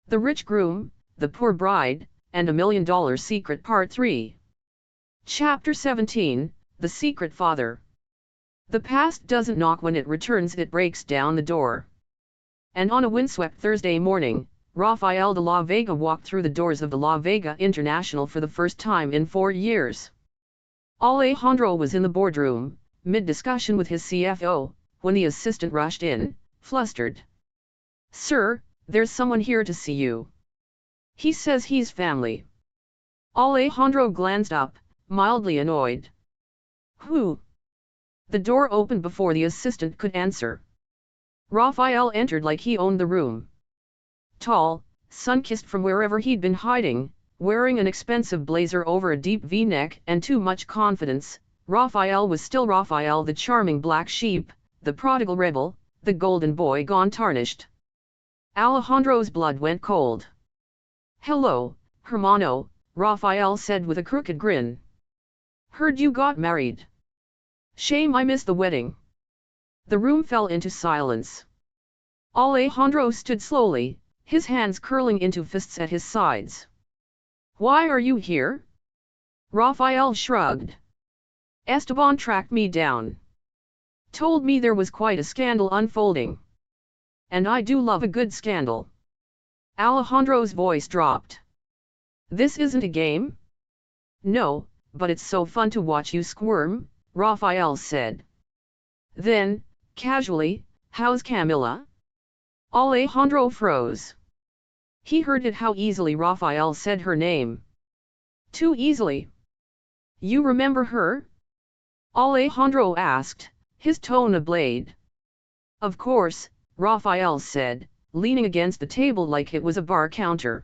The Rich Groom, The Poor Bride, and $1 Million Secret Part 3. Chapter 17, The Secret Father. The past doesn't knock when it returns, it breaks down the door. And on a windswept Thursday morning, Rafael De la Vega walked through the doors of the La Vega International for the first time in 4 years. Alejandro was in the boardroom, mid-discussion with his CFO, when the assistant rushed in, flustered. "Sir, there's someone here to see you. He says he's family." Alejandro glanced up, mildly annoyed. "Who?" The door opened before the assistant could answer. Rafael entered like he owned the room. Tall, sun-kissed from wherever he'd been hiding, wearing an expensive blazer over a deep V-neck and too much confidence, Rafael was still Rafael, the charming black sheep, the prodigal rebel, the golden boy gone tarnished. Alejandro's blood went cold. "Hello, hermano," Rafael said with a crooked grin. "Heard you got married. Shame I missed the wedding." The room fell into silence. Alejandro stood slowly, his hands curling into fists at his sides. "Why are you here?" Rafael shrugged. "Esteban tracked me down. Told me there was quite a scandal unfolding. And I do love a good scandal." Alejandro's voice dropped. "This isn't a game?" "No, but it's so fun to watch you squirm," Rafael said. Then, casually, "How's Camila?" Alejandro froze. He heard it how easily Rafael said her name. Too easily. "You remember her?" Alejandro asked, his tone a blade. "Of course," Rafael said, leaning against the table like it was a bar counter.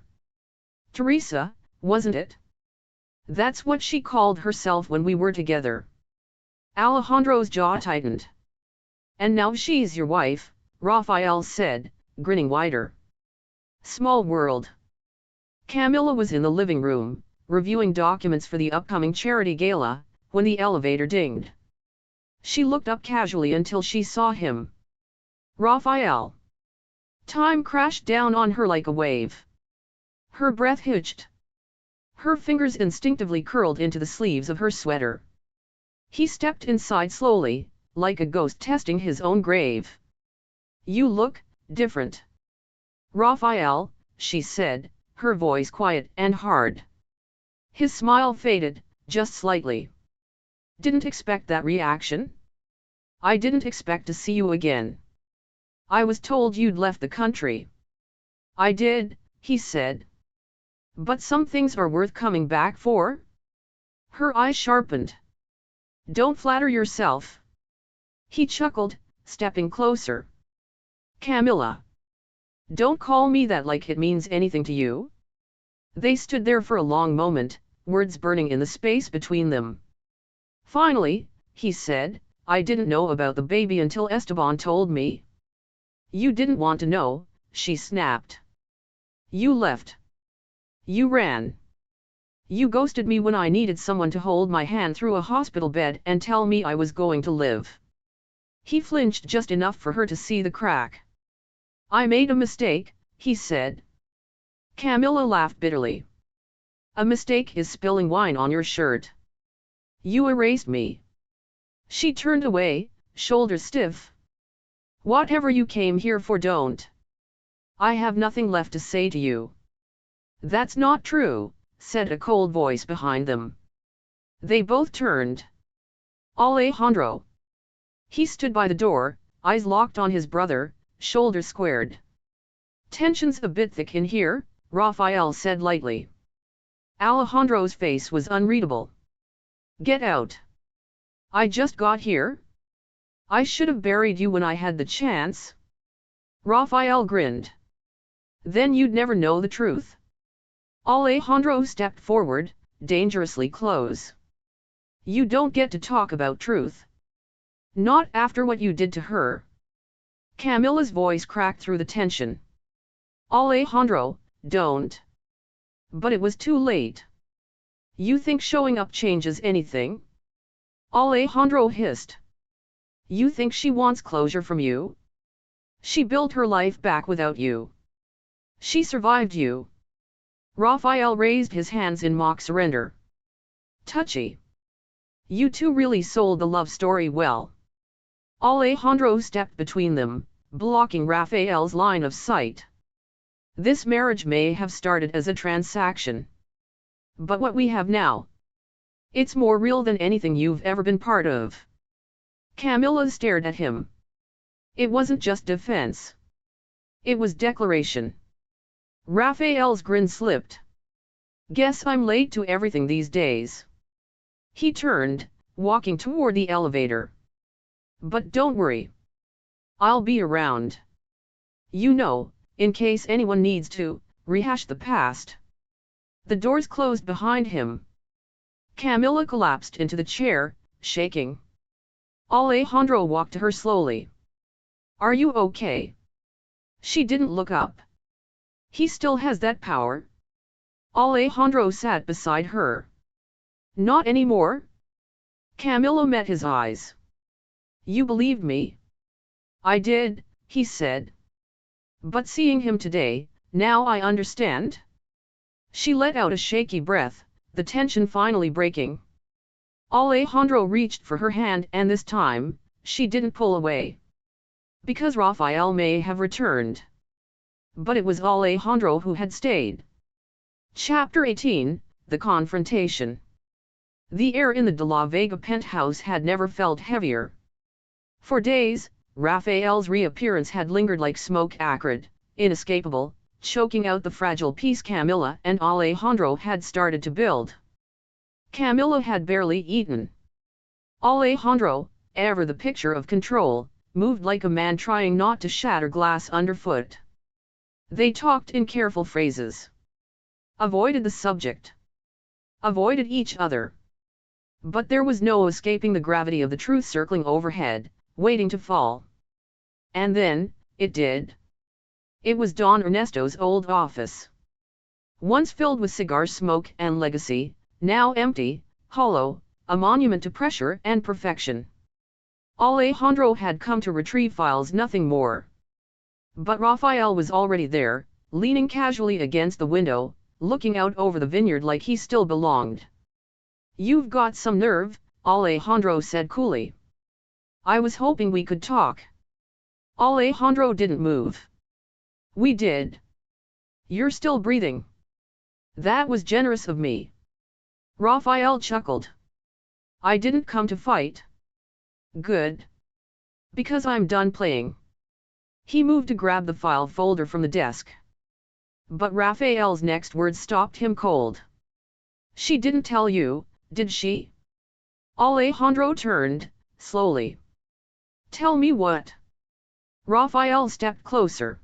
"Teresa, wasn't it? That's what she called herself when we were together." Alejandro's jaw tightened. "And now she's your wife," Rafael said, grinning wider. Small world. Camila was in the living room, reviewing documents for the upcoming charity gala, when the elevator dinged. She looked up casually until she saw him. "Rafael." Time crashed down on her like a wave. Her breath hitched. Her fingers instinctively curled into the sleeves of her sweater. He stepped inside slowly, like a ghost testing his own grave. "You look different." "Rafael," she said, her voice quiet and hard. His smile faded, just slightly. "Didn't expect that reaction. I didn't expect to see you again. I was told you'd left the country." "I did," he said. "But some things are worth coming back for." Her eyes sharpened. "Don't flatter yourself." He chuckled, stepping closer. "Camila. Don't call me that like it means anything to you." They stood there for a long moment, words burning in the space between them. Finally, he said, "I didn't know about the baby until Esteban told me." "You didn't want to know," she snapped. "You left. You ran. You ghosted me when I needed someone to hold my hand through a hospital bed and tell me I was going to live." He flinched just enough for her to see the crack. "I made a mistake," he said. Camila laughed bitterly. "A mistake is spilling wine on your shirt. You erased me." She turned away, shoulders stiff. "Whatever you came here for, don't. I have nothing left to say to you." "That's not true," said a cold voice behind them. They both turned. Alejandro. He stood by the door, eyes locked on his brother, shoulders squared. "Tension's a bit thick in here," Rafael said lightly. Alejandro's face was unreadable. "Get out. I just got here. I should have buried you when I had the chance." Rafael grinned. "Then you'd never know the truth." Alejandro stepped forward, dangerously close. "You don't get to talk about truth. Not after what you did to her." Camila's voice cracked through the tension. "Alejandro, don't." But it was too late. "You think showing up changes anything?" Alejandro hissed. "You think she wants closure from you? She built her life back without you. She survived you. Raphael raised his hands in mock surrender. Touchy. You two really sold the love story well. Alejandro stepped between them, blocking Raphael's line of sight. This marriage may have started as a transaction. But what we have now, it's more real than anything you've ever been part of. Camila stared at him. It wasn't just defense. It was declaration. Raphael's grin slipped. Guess I'm late to everything these days. He turned, walking toward the elevator. But don't worry. I'll be around. You know, in case anyone needs to rehash the past. The doors closed behind him. Camila collapsed into the chair, shaking. Alejandro walked to her slowly. Are you okay? She didn't look up. He still has that power? Alejandro sat beside her. Not anymore? Camila met his eyes. You believed me? I did, he said. But seeing him today, now I understand. She let out a shaky breath, the tension finally breaking. Alejandro reached for her hand, and this time, she didn't pull away. Because Raphael may have returned. But it was Alejandro who had stayed. Chapter 18, The Confrontation. The air in the De la Vega penthouse had never felt heavier. For days, Raphael's reappearance had lingered like smoke, acrid, inescapable, choking out the fragile peace Camila and Alejandro had started to build. Camila had barely eaten. Alejandro, ever the picture of control, moved like a man trying not to shatter glass underfoot. They talked in careful phrases. Avoided the subject. Avoided each other. But there was no escaping the gravity of the truth circling overhead, waiting to fall. And then, it did. It was Don Ernesto's old office. Once filled with cigar smoke and legacy, now empty, hollow, a monument to pressure and perfection. Alejandro had come to retrieve files, nothing more. But Raphael was already there, leaning casually against the window, looking out over the vineyard like he still belonged. You've got some nerve, Alejandro said coolly. I was hoping we could talk. Alejandro didn't move. We did. You're still breathing. That was generous of me. Raphael chuckled. I didn't come to fight. Good. Because I'm done playing. He moved to grab the file folder from the desk. But Raphael's next words stopped him cold. She didn't tell you, did she? Alejandro turned, slowly. Tell me what? Raphael stepped closer.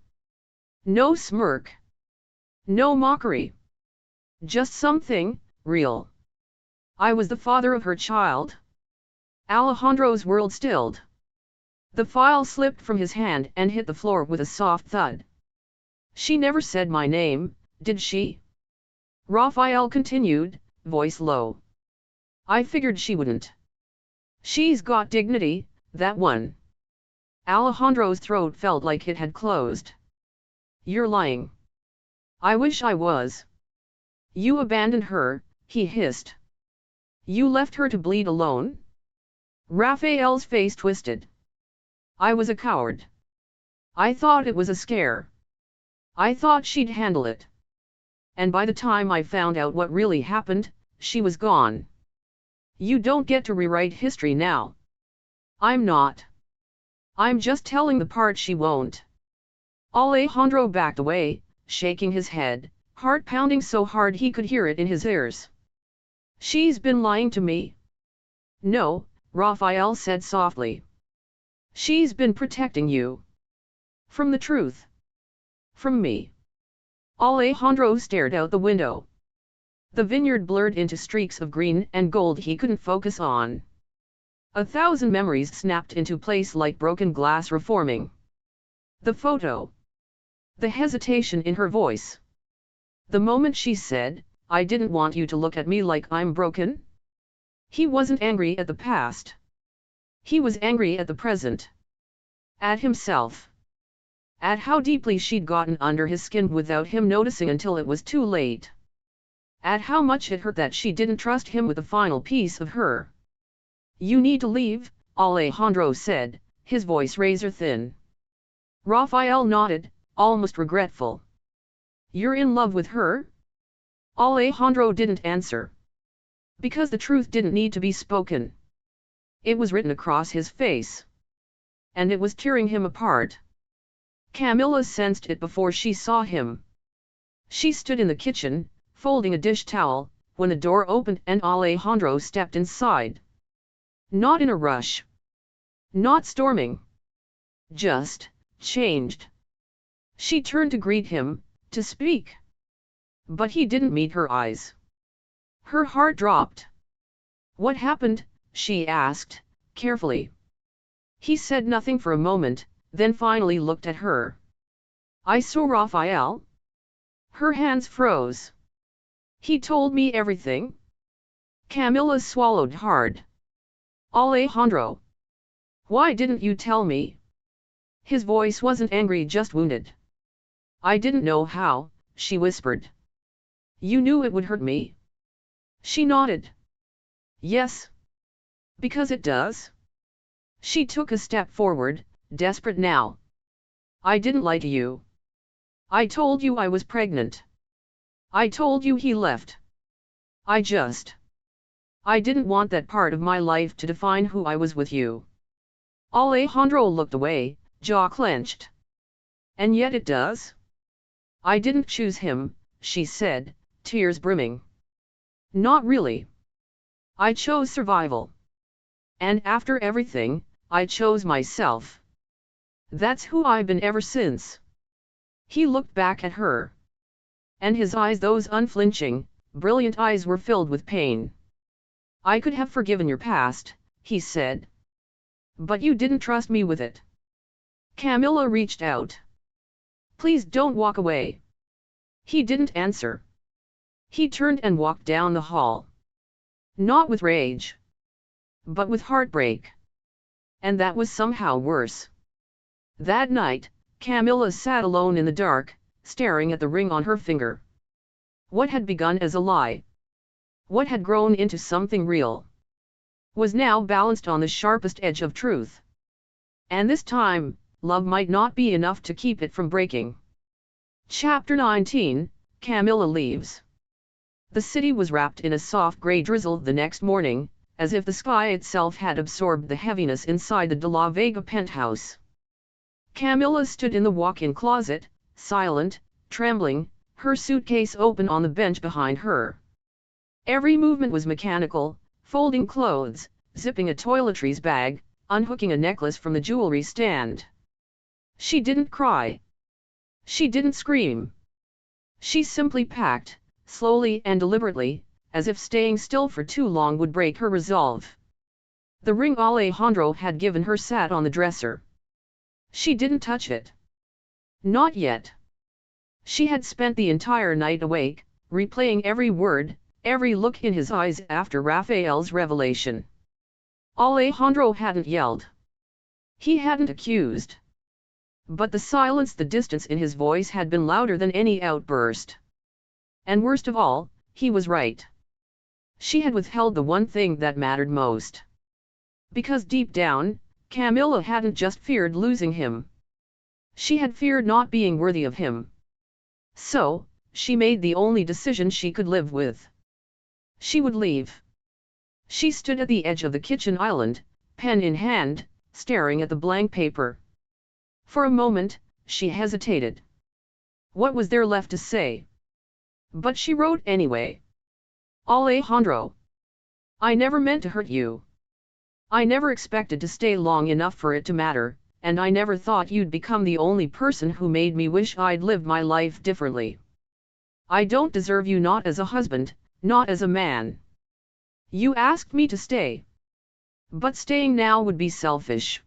No smirk. No mockery. Just something real. I was the father of her child. Alejandro's world stilled. The file slipped from his hand and hit the floor with a soft thud. She never said my name, did she? Raphael continued, voice low. I figured she wouldn't. She's got dignity, that one. Alejandro's throat felt like it had closed. You're lying. I wish I was. You abandoned her, he hissed. You left her to bleed alone? Raphael's face twisted. I was a coward. I thought it was a scare. I thought she'd handle it. And by the time I found out what really happened, she was gone. You don't get to rewrite history now. I'm not. I'm just telling the part she won't. Alejandro backed away, shaking his head, heart pounding so hard he could hear it in his ears. She's been lying to me. No, Raphael said softly. She's been protecting you. From the truth. From me. Alejandro stared out the window. The vineyard blurred into streaks of green and gold he couldn't focus on. 1,000 memories snapped into place like broken glass reforming. The photo. The hesitation in her voice. The moment she said, I didn't want you to look at me like I'm broken. He wasn't angry at the past. He was angry at the present. At himself. At how deeply she'd gotten under his skin without him noticing until it was too late. At how much it hurt that she didn't trust him with a final piece of her. "You need to leave," Alejandro said, his voice razor thin. Rafael nodded, almost regretful. "You're in love with her?" Alejandro didn't answer. Because the truth didn't need to be spoken. It was written across his face. And it was tearing him apart. Camila sensed it before she saw him. She stood in the kitchen, folding a dish towel, when the door opened and Alejandro stepped inside. Not in a rush. Not storming. Just changed. She turned to greet him, to speak. But he didn't meet her eyes. Her heart dropped. "What happened?" she asked, carefully. He said nothing for a moment, then finally looked at her. "I saw Rafael." Her hands froze. "He told me everything?" Camila swallowed hard. "Alejandro, why didn't you tell me?" His voice wasn't angry, just wounded. "I didn't know how," she whispered. "You knew it would hurt me?" She nodded. "Yes. Because it does." She took a step forward, desperate now. "I didn't lie to you. I told you I was pregnant. I told you he left. I didn't want that part of my life to define who I was with you." Alejandro looked away, jaw clenched. "And yet it does?" "I didn't choose him," she said, tears brimming. "Not really. I chose survival. And after everything, I chose myself. That's who I've been ever since." He looked back at her. And his eyes, those unflinching, brilliant eyes, were filled with pain. "I could have forgiven your past," he said. "But you didn't trust me with it." Camila reached out. "Please don't walk away." He didn't answer. He turned and walked down the hall. Not with rage. But with heartbreak. And that was somehow worse. That night, Camila sat alone in the dark, staring at the ring on her finger. What had begun as a lie, what had grown into something real, was now balanced on the sharpest edge of truth. And this time, love might not be enough to keep it from breaking. Chapter 19, Camila leaves. The city was wrapped in a soft gray drizzle the next morning, as if the sky itself had absorbed the heaviness inside the De la Vega penthouse. Camila stood in the walk-in closet, silent, trembling, her suitcase open on the bench behind her. Every movement was mechanical, folding clothes, zipping a toiletries bag, unhooking a necklace from the jewelry stand. She didn't cry. She didn't scream. She simply packed, slowly and deliberately, as if staying still for too long would break her resolve. The ring Alejandro had given her sat on the dresser. She didn't touch it. Not yet. She had spent the entire night awake, replaying every word, every look in his eyes after Rafael's revelation. Alejandro hadn't yelled. He hadn't accused. But the silence, the distance in his voice had been louder than any outburst. And worst of all, he was right. She had withheld the one thing that mattered most. Because deep down, Camila hadn't just feared losing him. She had feared not being worthy of him. So, she made the only decision she could live with. She would leave. She stood at the edge of the kitchen island, pen in hand, staring at the blank paper. For a moment, she hesitated. What was there left to say? But she wrote anyway. Alejandro, I never meant to hurt you. I never expected to stay long enough for it to matter, and I never thought you'd become the only person who made me wish I'd lived my life differently. I don't deserve you, not as a husband, not as a man. You asked me to stay. But staying now would be selfish.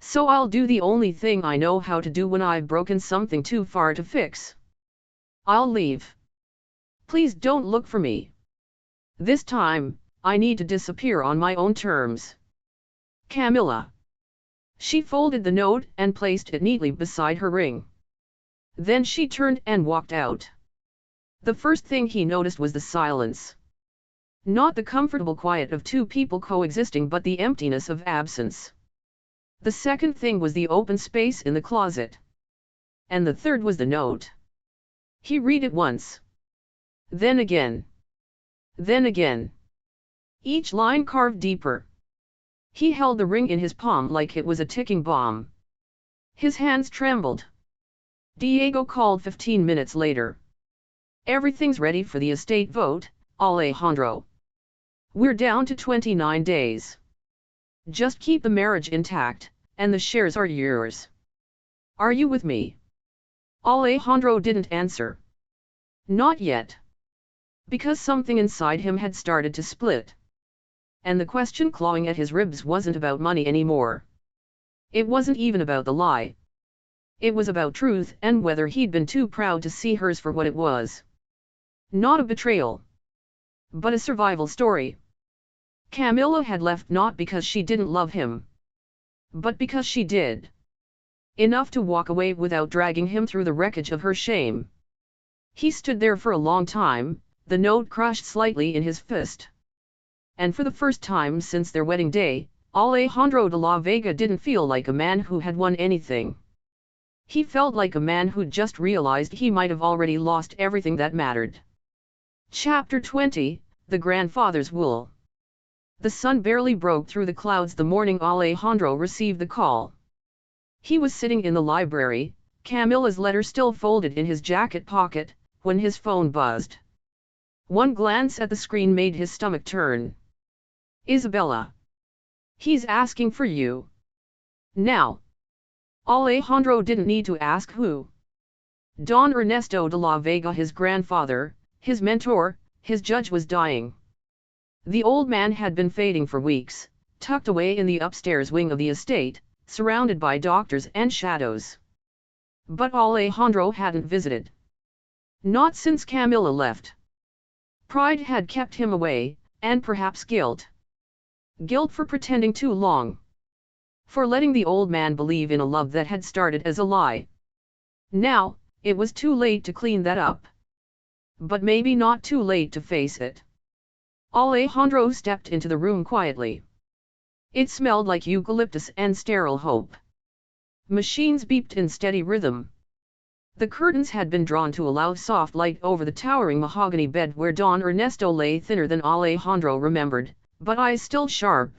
So I'll do the only thing I know how to do when I've broken something too far to fix. I'll leave. Please don't look for me. This time, I need to disappear on my own terms. Camila. She folded the note and placed it neatly beside her ring. Then she turned and walked out. The first thing he noticed was the silence. Not the comfortable quiet of two people coexisting, but the emptiness of absence. The second thing was the open space in the closet. And the third was the note. He read it once. Then again. Then again. Each line carved deeper. He held the ring in his palm like it was a ticking bomb. His hands trembled. Diego called 15 minutes later. Everything's ready for the estate vote, Alejandro. We're down to 29 days. Just keep the marriage intact, and the shares are yours. Are you with me? Alejandro didn't answer. Not yet. Because something inside him had started to split. And the question clawing at his ribs wasn't about money anymore. It wasn't even about the lie. It was about truth and whether he'd been too proud to see hers for what it was. Not a betrayal. But a survival story. Camila had left not because she didn't love him. But because she did. Enough to walk away without dragging him through the wreckage of her shame. He stood there for a long time, the note crushed slightly in his fist. And for the first time since their wedding day, Alejandro De la Vega didn't feel like a man who had won anything. He felt like a man who'd just realized he might have already lost everything that mattered. Chapter 20, The Grandfather's Wool. The sun barely broke through the clouds the morning Alejandro received the call. He was sitting in the library, Camila's letter still folded in his jacket pocket, when his phone buzzed. One glance at the screen made his stomach turn. Isabella. He's asking for you. Now. Alejandro didn't need to ask who. Don Ernesto de la Vega, his grandfather, his mentor, his judge, was dying. The old man had been fading for weeks, tucked away in the upstairs wing of the estate, surrounded by doctors and shadows. But Alejandro hadn't visited. Not since Camila left. Pride had kept him away, and perhaps guilt. Guilt for pretending too long. For letting the old man believe in a love that had started as a lie. Now, it was too late to clean that up. But maybe not too late to face it. Alejandro stepped into the room quietly. It smelled like eucalyptus and sterile hope. Machines beeped in steady rhythm. The curtains had been drawn to allow soft light over the towering mahogany bed where Don Ernesto lay, thinner than Alejandro remembered, but eyes still sharp.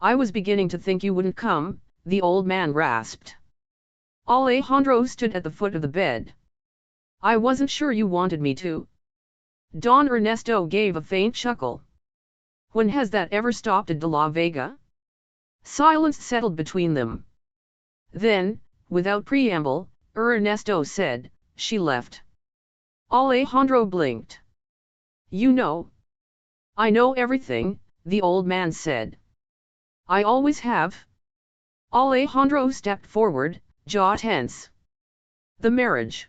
I was beginning to think you wouldn't come, the old man rasped. Alejandro stood at the foot of the bed. I wasn't sure you wanted me to. Don Ernesto gave a faint chuckle. When has that ever stopped a De la Vega? Silence settled between them. Then, without preamble, Ernesto said, she left. Alejandro blinked. You know. I know everything, the old man said. I always have. Alejandro stepped forward, jaw tense. The marriage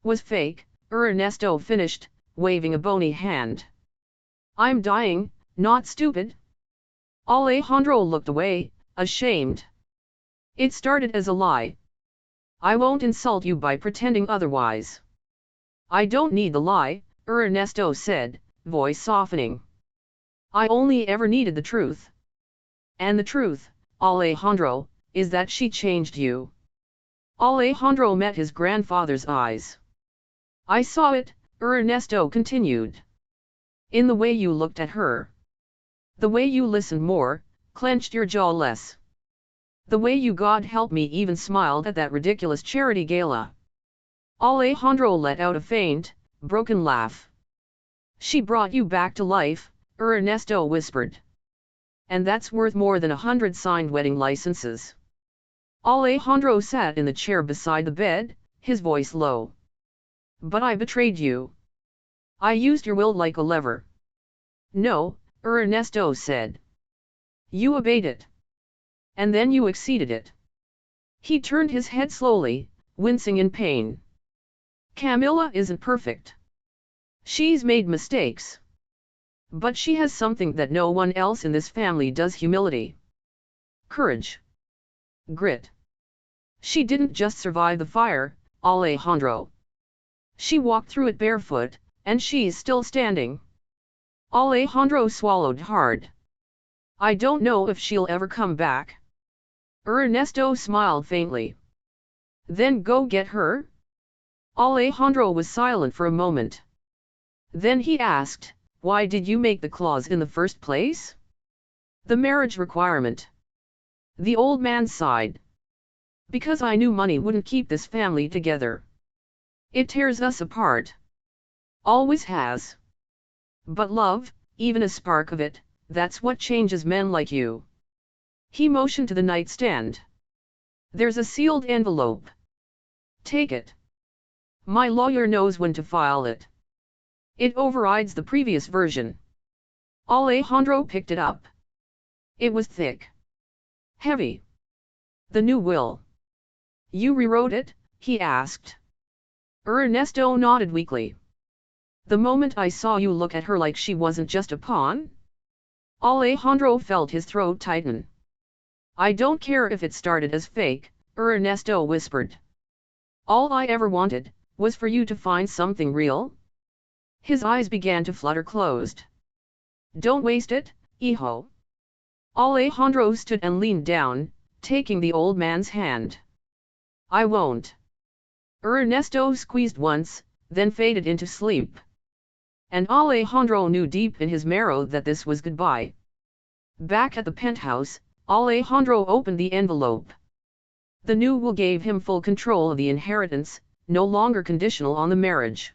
was fake, Ernesto finished, waving a bony hand. I'm dying, not stupid. Alejandro looked away, ashamed. It started as a lie. I won't insult you by pretending otherwise. I don't need the lie, Ernesto said, voice softening. I only ever needed the truth. And the truth, Alejandro, is that she changed you. Alejandro met his grandfather's eyes. I saw it, Ernesto continued. In the way you looked at her. The way you listened more, clenched your jaw less. The way you, God help me, even smiled at that ridiculous charity gala. Alejandro let out a faint, broken laugh. She brought you back to life, Ernesto whispered. And that's worth more than 100 signed wedding licenses. Alejandro sat in the chair beside the bed, his voice low. But I betrayed you. I used your will like a lever. No, Ernesto said. You obeyed it. And then you exceeded it. He turned his head slowly, wincing in pain. Camila isn't perfect. She's made mistakes. But she has something that no one else in this family does: humility. Courage. Grit. She didn't just survive the fire, Alejandro. She walked through it barefoot, and she's still standing. Alejandro swallowed hard. I don't know if she'll ever come back. Ernesto smiled faintly. Then go get her? Alejandro was silent for a moment. Then he asked, why did you make the clause in the first place? The marriage requirement. The old man sighed. Because I knew money wouldn't keep this family together. It tears us apart. Always has. But love, even a spark of it, that's what changes men like you. He motioned to the nightstand. There's a sealed envelope. Take it. My lawyer knows when to file it. It overrides the previous version. Alejandro picked it up. It was thick. Heavy. The new will. You rewrote it? He asked. Ernesto nodded weakly. The moment I saw you look at her like she wasn't just a pawn? Alejandro felt his throat tighten. I don't care if it started as fake, Ernesto whispered. All I ever wanted was for you to find something real. His eyes began to flutter closed. Don't waste it, hijo. Alejandro stood and leaned down, taking the old man's hand. I won't. Ernesto squeezed once, then faded into sleep. And Alejandro knew deep in his marrow that this was goodbye. Back at the penthouse, Alejandro opened the envelope. The new will gave him full control of the inheritance, no longer conditional on the marriage.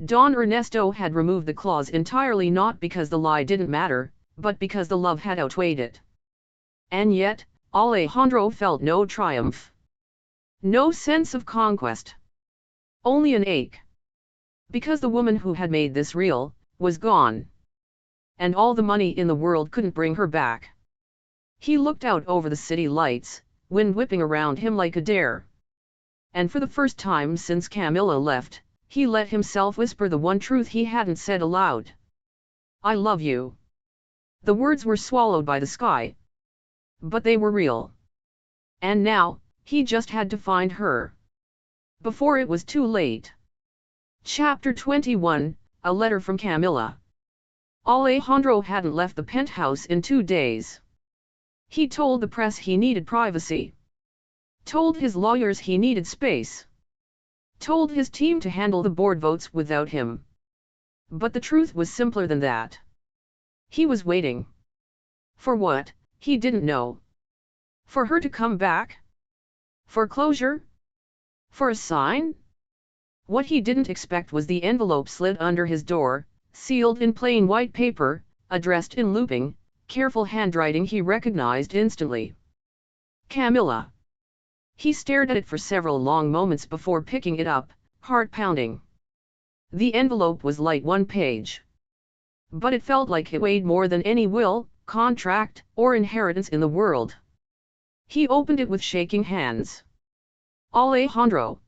Don Ernesto had removed the clause entirely not because the lie didn't matter, but because the love had outweighed it. And yet, Alejandro felt no triumph. No sense of conquest. Only an ache. Because the woman who had made this real, was gone. And all the money in the world couldn't bring her back. He looked out over the city lights, wind whipping around him like a dare. And for the first time since Camila left, he let himself whisper the one truth he hadn't said aloud. I love you. The words were swallowed by the sky. But they were real. And now, he just had to find her. Before it was too late. Chapter 21, A Letter from Camila. Alejandro hadn't left the penthouse in 2 days. He told the press he needed privacy. Told his lawyers he needed space. Told his team to handle the board votes without him. But the truth was simpler than that. He was waiting. For what, he didn't know. For her to come back? For closure? For a sign? What he didn't expect was the envelope slid under his door, sealed in plain white paper, addressed in looping, careful handwriting he recognized instantly. Camila. He stared at it for several long moments before picking it up, heart pounding. The envelope was light 1 page. But it felt like it weighed more than any will, contract, or inheritance in the world. He opened it with shaking hands. Alejandro.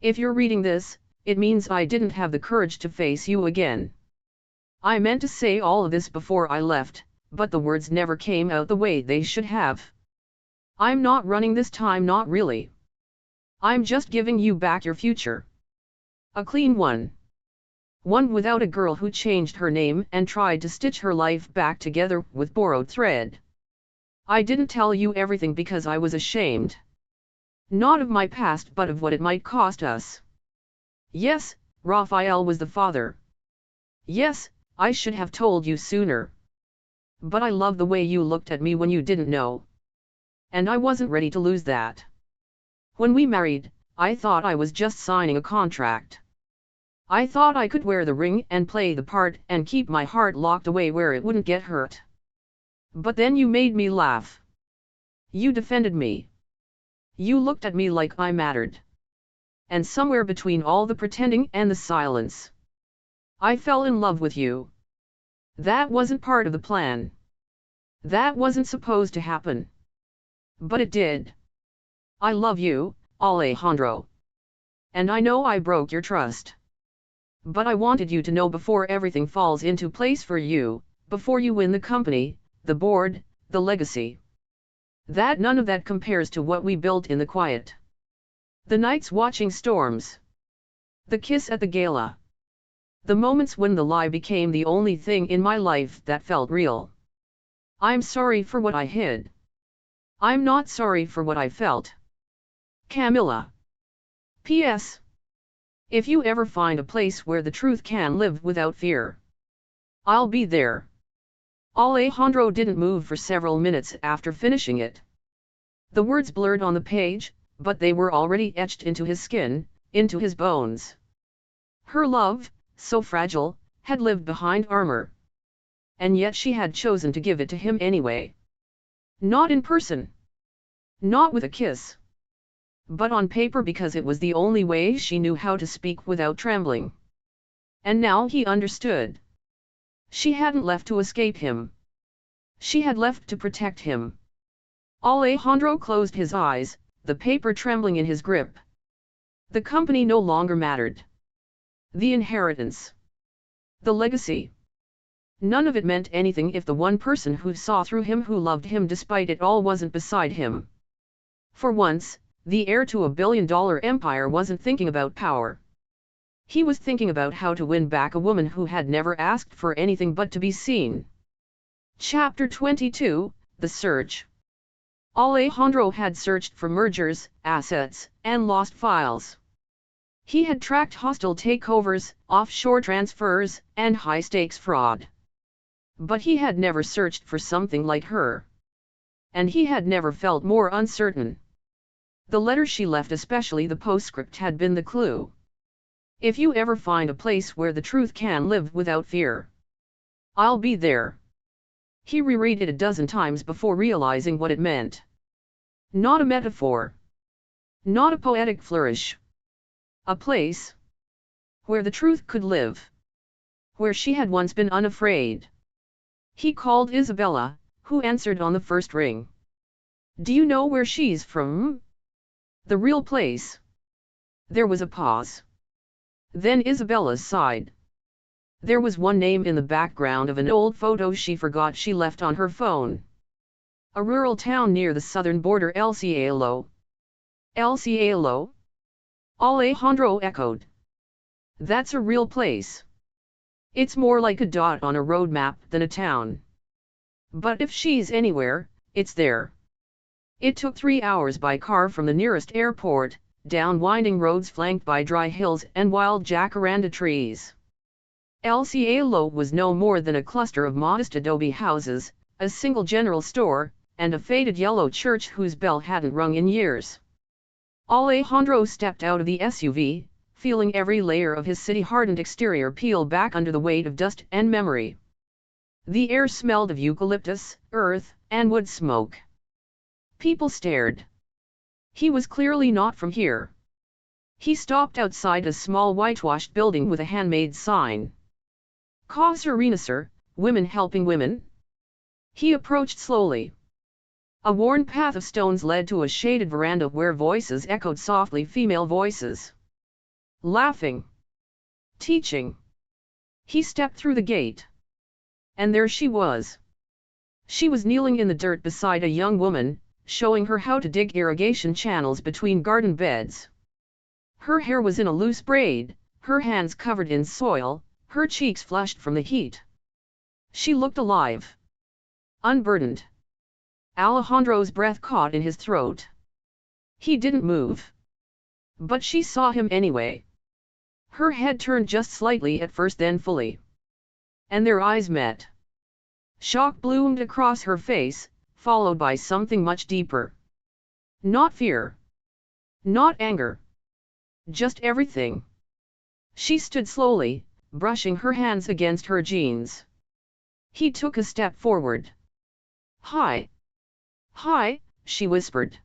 If you're reading this, it means I didn't have the courage to face you again. I meant to say all of this before I left, but the words never came out the way they should have. I'm not running this time, not really. I'm just giving you back your future. A clean one. One without a girl who changed her name and tried to stitch her life back together with borrowed thread. I didn't tell you everything because I was ashamed. Not of my past but of what it might cost us. Yes, Raphael was the father. Yes, I should have told you sooner. But I love the way you looked at me when you didn't know. And I wasn't ready to lose that. When we married, I thought I was just signing a contract. I thought I could wear the ring and play the part and keep my heart locked away where it wouldn't get hurt. But then you made me laugh. You defended me. You looked at me like I mattered. And somewhere between all the pretending and the silence, I fell in love with you. That wasn't part of the plan. That wasn't supposed to happen. But it did. I love you, Alejandro. And I know I broke your trust. But I wanted you to know before everything falls into place for you, before you win the company, the board, the legacy. That none of that compares to what we built in the quiet. The nights watching storms. The kiss at the gala. The moments when the lie became the only thing in my life that felt real. I'm sorry for what I hid. I'm not sorry for what I felt. Camila. P.S. If you ever find a place where the truth can live without fear, I'll be there. Alejandro didn't move for several minutes after finishing it. The words blurred on the page, but they were already etched into his skin, into his bones. Her love, so fragile, had lived behind armor. And yet she had chosen to give it to him anyway. Not in person. Not with a kiss. But on paper, because it was the only way she knew how to speak without trembling. And now he understood. She hadn't left to escape him. She had left to protect him. Alejandro closed his eyes, the paper trembling in his grip. The company no longer mattered. The inheritance. The legacy. None of it meant anything if the one person who saw through him, who loved him despite it all, wasn't beside him. For once, the heir to a billion-dollar empire wasn't thinking about power. He was thinking about how to win back a woman who had never asked for anything but to be seen. Chapter 22, The Search. Alejandro had searched for mergers, assets, and lost files. He had tracked hostile takeovers, offshore transfers, and high-stakes fraud. But he had never searched for something like her. And he had never felt more uncertain. The letter she left, especially the postscript, had been the clue. If you ever find a place where the truth can live without fear, I'll be there. He reread it a dozen times before realizing what it meant. Not a metaphor. Not a poetic flourish. A place where the truth could live. Where she had once been unafraid. He called Isabella, who answered on the first ring. Do you know where she's from? The real place. There was a pause. Then Isabella sighed. There was one name in the background of an old photo she forgot she left on her phone. A rural town near the southern border, El Cielo. El Cielo? Alejandro echoed. That's a real place. It's more like a dot on a road map than a town. But if she's anywhere, it's there. It took 3 hours by car from the nearest airport, down winding roads flanked by dry hills and wild jacaranda trees. El Cielo was no more than a cluster of modest adobe houses, a single general store, and a faded yellow church whose bell hadn't rung in years. Alejandro stepped out of the SUV, feeling every layer of his city-hardened exterior peel back under the weight of dust and memory. The air smelled of eucalyptus, earth, and wood smoke. People stared. He was clearly not from here. He stopped outside a small whitewashed building with a handmade sign. Casa Renacer, Women Helping Women. He approached slowly. A worn path of stones led to a shaded veranda where voices echoed softly, female voices. Laughing. Teaching. He stepped through the gate. And there she was. She was kneeling in the dirt beside a young woman, showing her how to dig irrigation channels between garden beds. Her hair was in a loose braid, her hands covered in soil, her cheeks flushed from the heat. She looked alive. Unburdened. Alejandro's breath caught in his throat. He didn't move. But she saw him anyway. Her head turned just slightly at first, then fully. And their eyes met. Shock bloomed across her face, followed by something much deeper. Not fear. Not anger. Just everything. She stood slowly, brushing her hands against her jeans. He took a step forward. Hi. Hi, she whispered.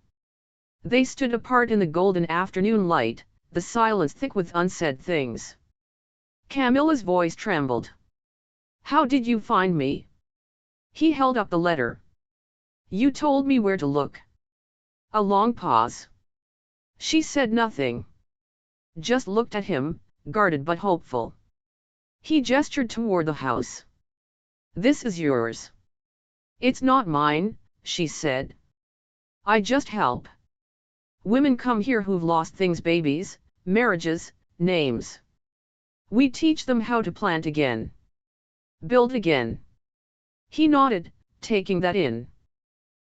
They stood apart in the golden afternoon light, the silence thick with unsaid things. Camila's voice trembled. How did you find me? He held up the letter. You told me where to look. A long pause. She said nothing. Just looked at him, guarded but hopeful. He gestured toward the house. This is yours. It's not mine, she said. I just help. Women come here who've lost things: babies, marriages, names. We teach them how to plant again. Build again. He nodded, taking that in.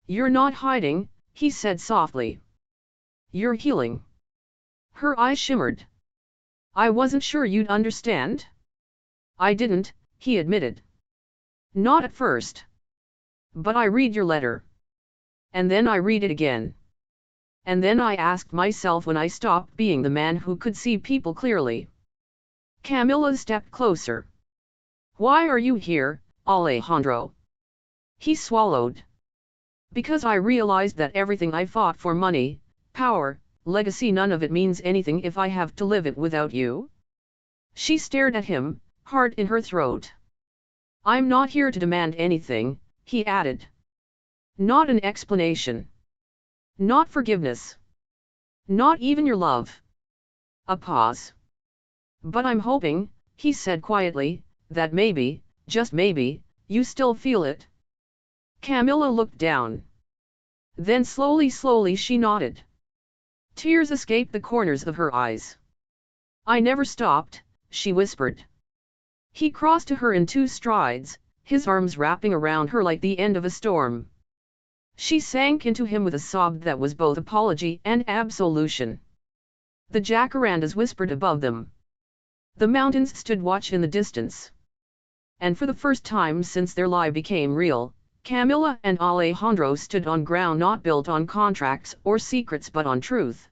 You're not hiding, he said softly. You're healing. Her eyes shimmered. I wasn't sure you'd understand. I didn't, he admitted. Not at first. But I read your letter. And then I read it again. And then I asked myself when I stopped being the man who could see people clearly. Camila stepped closer. Why are you here, Alejandro? He swallowed. Because I realized that everything I fought for, money, power, legacy, none of it means anything if I have to live it without you. She stared at him, heart in her throat. I'm not here to demand anything, he added. Not an explanation. Not forgiveness. Not even your love. A pause. But I'm hoping, he said quietly, that maybe, just maybe, you still feel it. Camila looked down. Then slowly she nodded. Tears escaped the corners of her eyes. I never stopped, she whispered. He crossed to her in 2 strides, his arms wrapping around her like the end of a storm. She sank into him with a sob that was both apology and absolution. The jacarandas whispered above them. The mountains stood watch in the distance. And for the first time since their lie became real, Camila and Alejandro stood on ground not built on contracts or secrets but on truth.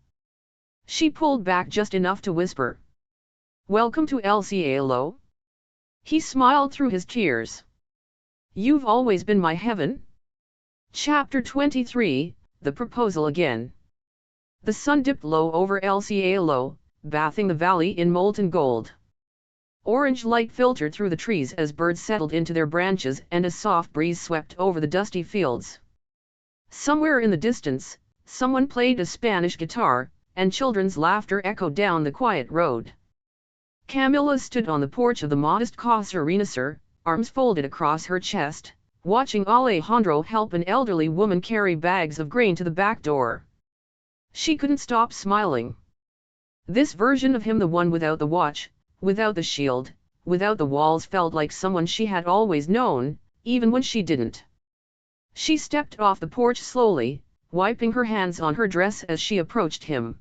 She pulled back just enough to whisper. Welcome to El Cielo? He smiled through his tears. You've always been my heaven? Chapter 23, The Proposal Again. The sun dipped low over El Cielo, bathing the valley in molten gold. Orange light filtered through the trees as birds settled into their branches and a soft breeze swept over the dusty fields. Somewhere in the distance, someone played a Spanish guitar, and children's laughter echoed down the quiet road. Camila stood on the porch of the modest Casa Renacer, arms folded across her chest, watching Alejandro help an elderly woman carry bags of grain to the back door. She couldn't stop smiling. This version of him, the one without the watch, without the shield, without the walls, felt like someone she had always known, even when she didn't. She stepped off the porch slowly, wiping her hands on her dress as she approached him.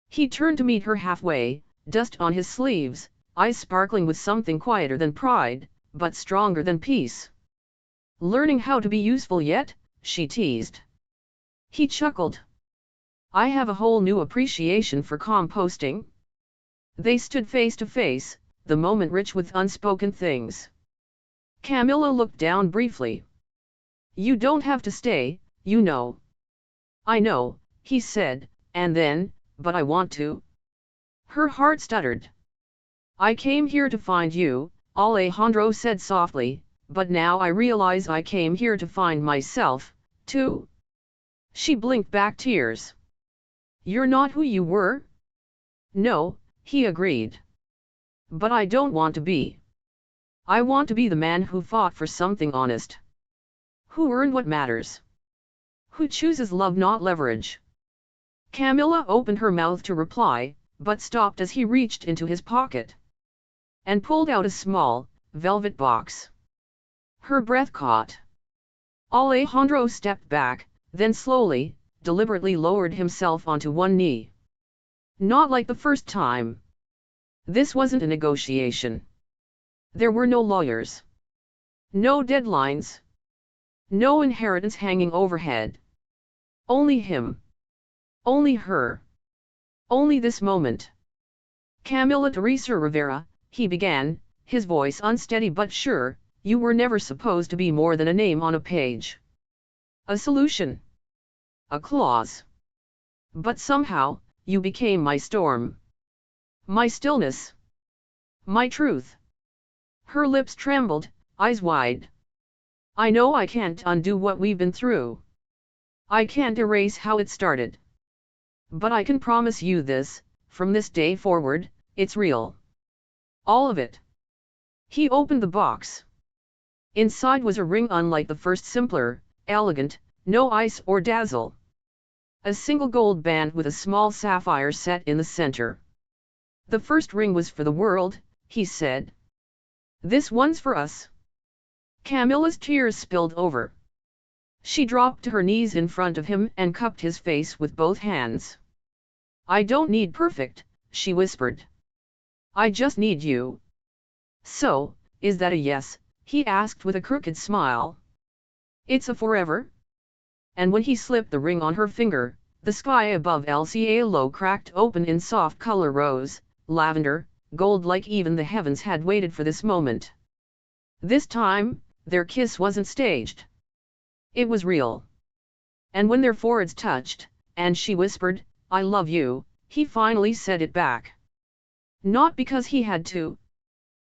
He turned to meet her halfway, dust on his sleeves, eyes sparkling with something quieter than pride, but stronger than peace. Learning how to be useful yet? She teased. He chuckled. I have a whole new appreciation for composting. They stood face to face, the moment rich with unspoken things. Camila looked down briefly. You don't have to stay, you know. I know, he said, and then, but I want to. Her heart stuttered. I came here to find you, Alejandro said softly, but now I realize I came here to find myself, too. She blinked back tears. You're not who you were? No, he agreed. But I don't want to be. I want to be the man who fought for something honest. Who earned what matters. Who chooses love, not leverage. Camila opened her mouth to reply, but stopped as he reached into his pocket and pulled out a small, velvet box. Her breath caught. Alejandro stepped back, then slowly, deliberately lowered himself onto one knee. Not like the first time. This wasn't a negotiation. There were no lawyers. No deadlines. No inheritance hanging overhead. Only him. Only her. Only this moment. Camila Teresa Rivera, he began, his voice unsteady but sure, you were never supposed to be more than a name on a page. A solution. A clause. But somehow, you became my storm. My stillness. My truth. Her lips trembled, eyes wide. I know I can't undo what we've been through. I can't erase how it started. But I can promise you this, from this day forward, it's real. All of it. He opened the box. Inside was a ring unlike the first, simpler, elegant, no ice or dazzle. A single gold band with a small sapphire set in the center. "The first ring was for the world," he said. "This one's for us." Camilla's tears spilled over. She dropped to her knees in front of him and cupped his face with both hands. "I don't need perfect," she whispered. "I just need you." "So, is that a yes?" he asked with a crooked smile. "It's a forever?" And when he slipped the ring on her finger, the sky above El Cielo cracked open in soft color rose, lavender, gold, like even the heavens had waited for this moment. This time, their kiss wasn't staged. It was real. And when their foreheads touched, and she whispered, "I love you," he finally said it back. Not because he had to.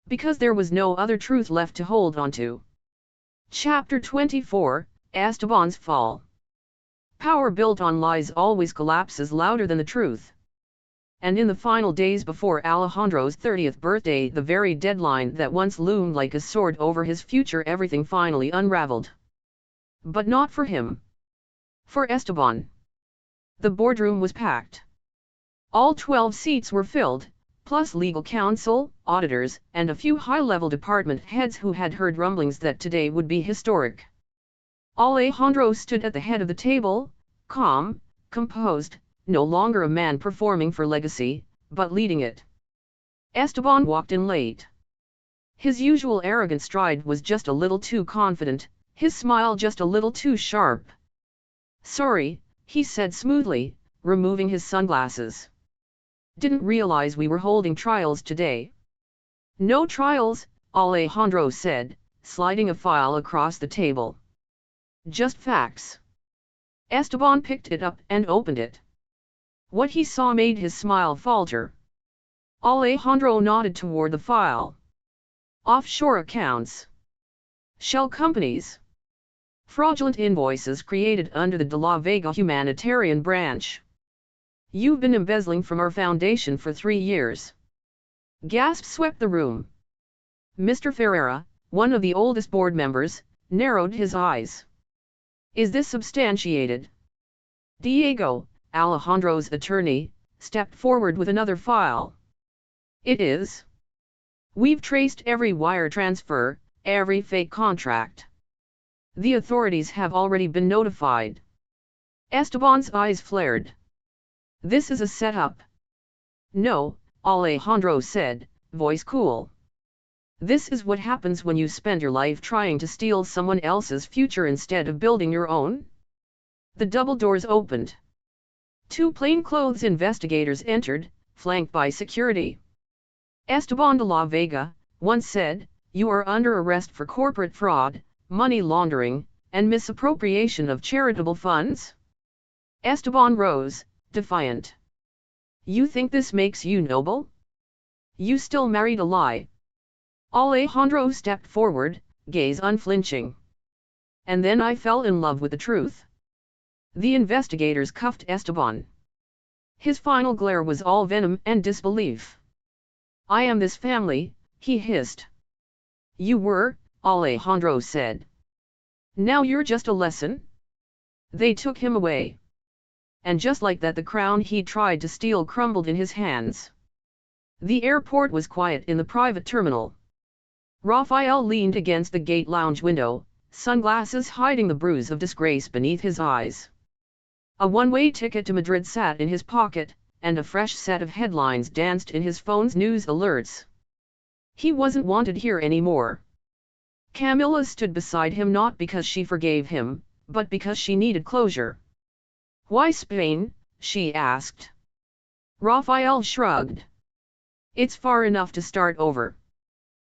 Because there was no other truth left to hold on to. Chapter 24, Esteban's Fall. Power built on lies always collapses louder than the truth. And in the final days before Alejandro's 30th birthday, the very deadline that once loomed like a sword over his future, everything finally unraveled. But not for him. For Esteban. The boardroom was packed. All 12 seats were filled, plus legal counsel, auditors, and a few high-level department heads who had heard rumblings that today would be historic. Alejandro stood at the head of the table, calm, composed, no longer a man performing for legacy, but leading it. Esteban walked in late. His usual arrogant stride was just a little too confident, his smile just a little too sharp. "Sorry," he said smoothly, removing his sunglasses. "Didn't realize we were holding trials today." "No trials," Alejandro said, sliding a file across the table. "Just facts." Esteban picked it up and opened it. What he saw made his smile falter. Alejandro nodded toward the file. "Offshore accounts. Shell companies. Fraudulent invoices created under the De la Vega humanitarian branch. You've been embezzling from our foundation for 3 years." Gasps swept the room. Mr. Ferreira, one of the oldest board members, narrowed his eyes. "Is this substantiated?" Diego, Alejandro's attorney, stepped forward with another file. "It is. We've traced every wire transfer, every fake contract. The authorities have already been notified." Esteban's eyes flared. "This is a setup." "No," Alejandro said, voice cool. "This is what happens when you spend your life trying to steal someone else's future instead of building your own." The double doors opened. 2 plainclothes investigators entered, flanked by security. "Esteban de la Vega," one said, "you are under arrest for corporate fraud, money laundering, and misappropriation of charitable funds." Esteban rose, defiant. "You think this makes you noble? You still married a lie." Alejandro stepped forward, gaze unflinching. "And then I fell in love with the truth." The investigators cuffed Esteban. His final glare was all venom and disbelief. "I am this family," he hissed. "You were," Alejandro said. "Now you're just a lesson?" They took him away. And just like that, the crown he tried to steal crumbled in his hands. The airport was quiet in the private terminal. Rafael leaned against the gate lounge window, sunglasses hiding the bruise of disgrace beneath his eyes. A one-way ticket to Madrid sat in his pocket, and a fresh set of headlines danced in his phone's news alerts. He wasn't wanted here anymore. Camila stood beside him not because she forgave him, but because she needed closure. "Why Spain?" she asked. Rafael shrugged. "It's far enough to start over.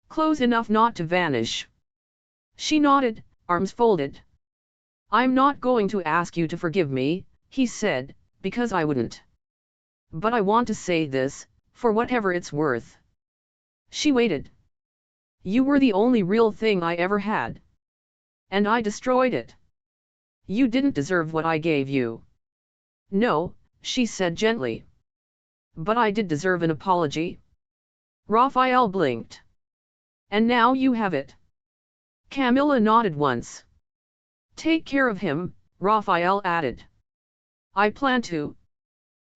Close enough not to vanish." She nodded, arms folded. "I'm not going to ask you to forgive me," he said, "because I wouldn't. But I want to say this, for whatever it's worth." She waited. "You were the only real thing I ever had. And I destroyed it. You didn't deserve what I gave you." "No," she said gently. "But I did deserve an apology." Rafael blinked. "And now you have it." Camila nodded once. "Take care of him," Rafael added. I plan to.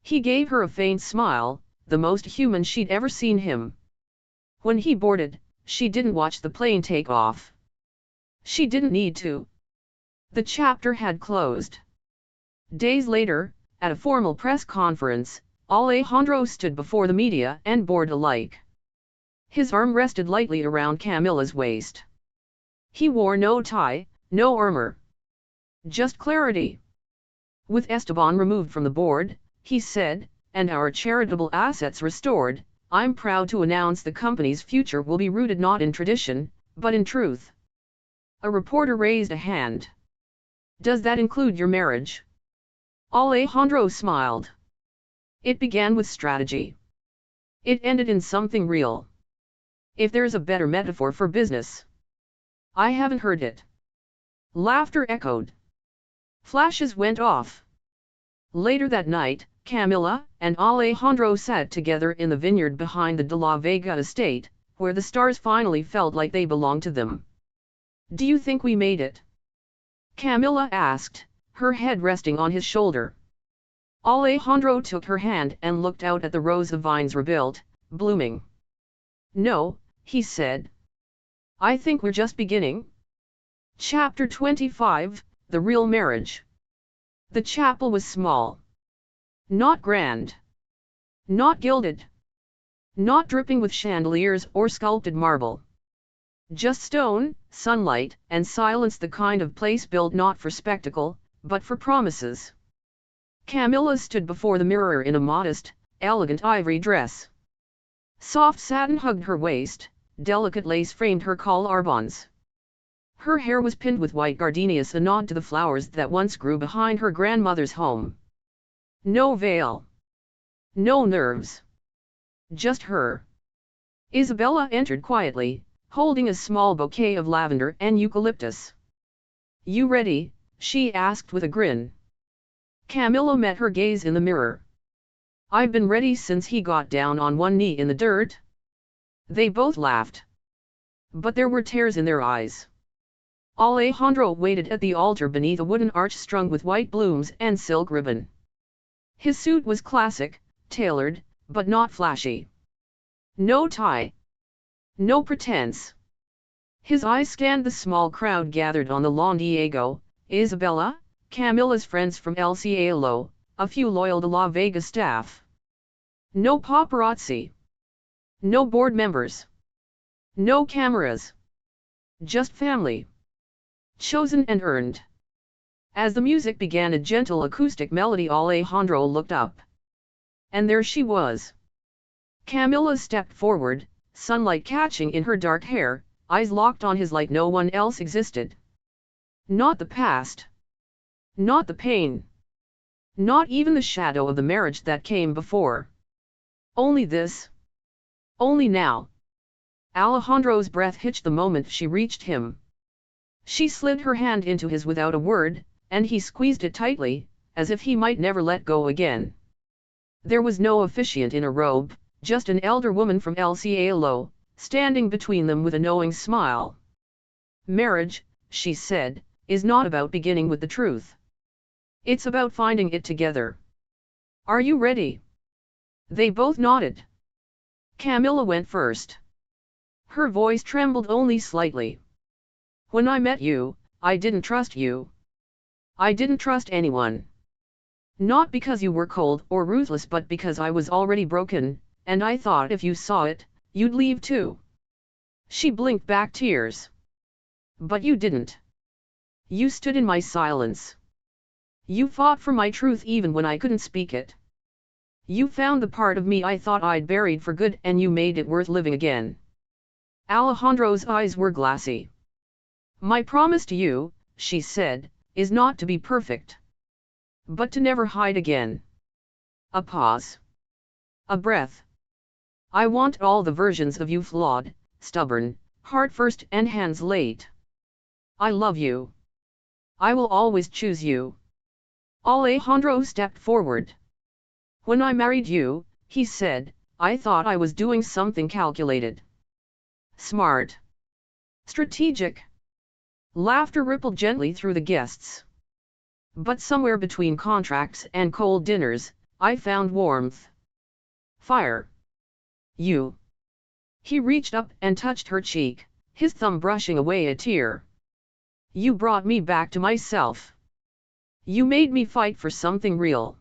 He gave her a faint smile, the most human she'd ever seen him. When he boarded, she didn't watch the plane take off. She didn't need to. The chapter had closed. Days later, at a formal press conference, Alejandro stood before the media and board alike. His arm rested lightly around Camila's waist. He wore no tie, no armor. Just clarity. With Esteban removed from the board, he said, and our charitable assets restored, I'm proud to announce the company's future will be rooted not in tradition, but in truth. A reporter raised a hand. Does that include your marriage? Alejandro smiled. It began with strategy. It ended in something real. If there's a better metaphor for business. I haven't heard it. Laughter echoed. Flashes went off. Later that night, Camila and Alejandro sat together in the vineyard behind the De la Vega estate, where the stars finally felt like they belonged to them. Do you think we made it? Camila asked, her head resting on his shoulder. Alejandro took her hand and looked out at the rows of vines rebuilt, blooming. No, he said. I think we're just beginning. Chapter 25, The Real Marriage. The chapel was small. Not grand. Not gilded. Not dripping with chandeliers or sculpted marble. Just stone, sunlight, and silence, the kind of place built not for spectacle, but for promises. Camila stood before the mirror in a modest, elegant ivory dress. Soft satin hugged her waist, delicate lace framed her collarbons. Her hair was pinned with white gardenias, a nod to the flowers that once grew behind her grandmother's home. No veil. No nerves. Just her. Isabella entered quietly, holding a small bouquet of lavender and eucalyptus. You ready? She asked with a grin. Camila met her gaze in the mirror. I've been ready since he got down on one knee in the dirt. They both laughed. But there were tears in their eyes. Alejandro waited at the altar beneath a wooden arch strung with white blooms and silk ribbon. His suit was classic, tailored, but not flashy. No tie. No pretense. His eyes scanned the small crowd gathered on the lawn. Diego, Isabella, Camila's friends from El Cielo, a few loyal De la Vega staff. No paparazzi. No board members. No cameras. Just family. Chosen and earned. As the music began, a gentle acoustic melody, Alejandro looked up. And there she was. Camila stepped forward, sunlight catching in her dark hair, eyes locked on his like no one else existed. Not the past. Not the pain. Not even the shadow of the marriage that came before. Only this. Only now. Alejandro's breath hitched the moment she reached him. She slid her hand into his without a word, and he squeezed it tightly, as if he might never let go again. There was no officiant in a robe, just an elder woman from El Cielo, standing between them with a knowing smile. Marriage, she said, is not about beginning with the truth. It's about finding it together. Are you ready? They both nodded. Camila went first. Her voice trembled only slightly. When I met you, I didn't trust you. I didn't trust anyone. Not because you were cold or ruthless, but because I was already broken, and I thought if you saw it, you'd leave too. She blinked back tears. But you didn't. You stood in my silence. You fought for my truth even when I couldn't speak it. You found the part of me I thought I'd buried for good, and you made it worth living again. Alejandro's eyes were glassy. My promise to you, she said, is not to be perfect. But to never hide again. A pause. A breath. I want all the versions of you, flawed, stubborn, heart first and hands late. I love you. I will always choose you. Alejandro stepped forward. When I married you, he said, I thought I was doing something calculated. Smart. Strategic. Laughter rippled gently through the guests. But somewhere between contracts and cold dinners, I found warmth. Fire. You. He reached up and touched her cheek, his thumb brushing away a tear. You brought me back to myself. You made me fight for something real.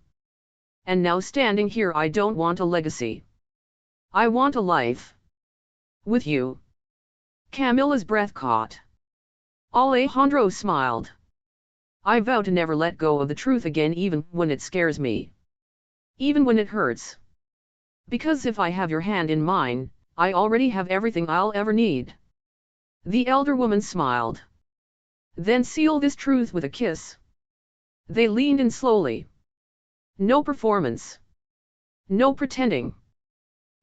And now standing here, I don't want a legacy. I want a life. With you. Camila's breath caught. Alejandro smiled. I vow to never let go of the truth again, even when it scares me. Even when it hurts. Because if I have your hand in mine, I already have everything I'll ever need. The elder woman smiled. Then seal this truth with a kiss. They leaned in slowly. No performance. No pretending.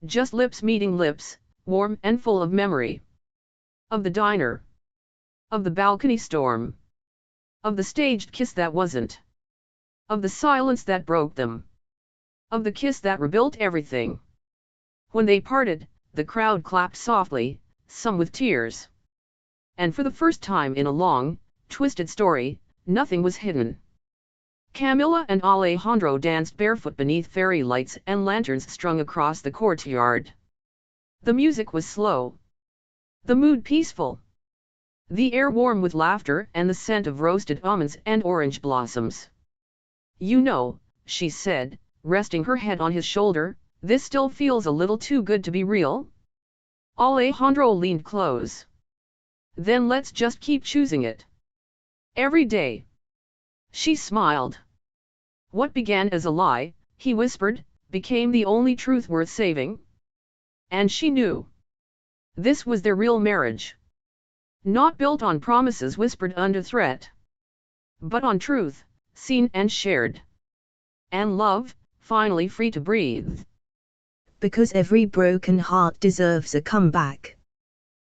Just lips meeting lips, warm and full of memory. Of the diner. Of the balcony storm. Of the staged kiss that wasn't. Of the silence that broke them. Of the kiss that rebuilt everything. When they parted, the crowd clapped softly, some with tears. And for the first time in a long, twisted story, nothing was hidden. Camila and Alejandro danced barefoot beneath fairy lights and lanterns strung across the courtyard. The music was slow. The mood peaceful. The air warm with laughter and the scent of roasted almonds and orange blossoms. You know, she said, resting her head on his shoulder, this still feels a little too good to be real. Alejandro leaned close. Then let's just keep choosing it. Every day. She smiled. What began as a lie, he whispered, became the only truth worth saving. And she knew. This was their real marriage. Not built on promises whispered under threat. But on truth, seen and shared. And love, finally free to breathe. Because every broken heart deserves a comeback.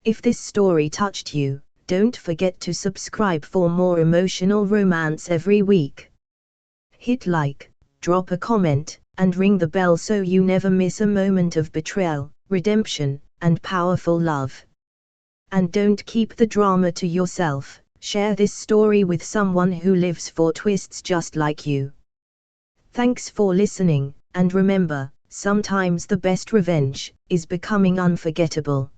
If this story touched you, don't forget to subscribe for more emotional romance every week. Hit like, drop a comment, and ring the bell so you never miss a moment of betrayal, redemption, and powerful love. And don't keep the drama to yourself, share this story with someone who lives for twists just like you. Thanks for listening, and remember, sometimes the best revenge is becoming unforgettable.